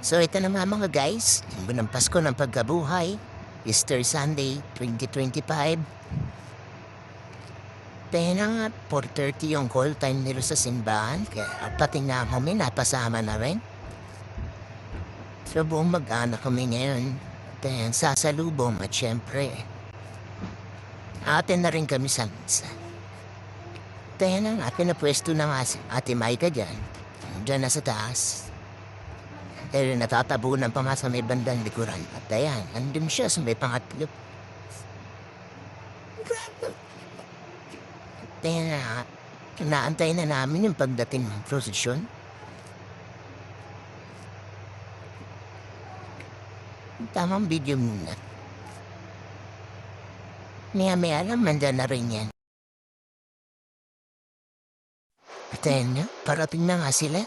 So ito na nga mga guys, linggo ng Pasko ng pagkabuhay, Easter Sunday 2025. Kaya na nga, 4:30 yung call time nila sa simbahan, kaya pati nga kami napasama na rin. So buong mag-anak kami ngayon, kaya sasalubong at syempre, atin na rin kami sa misa. Kaya na nga, pinapwesto na nga si Ate Maika dyan, dyan na sa taas. Pero natatabunan pa nga sa may bandang likuran. At ayan, andun siya sa may pangatlo. Kaya na, naantay na namin yung pagdating ng prosesyon. Tamang video muna. Maya-maya lang, manda na rin yan. At ayan na, parating na nga sila.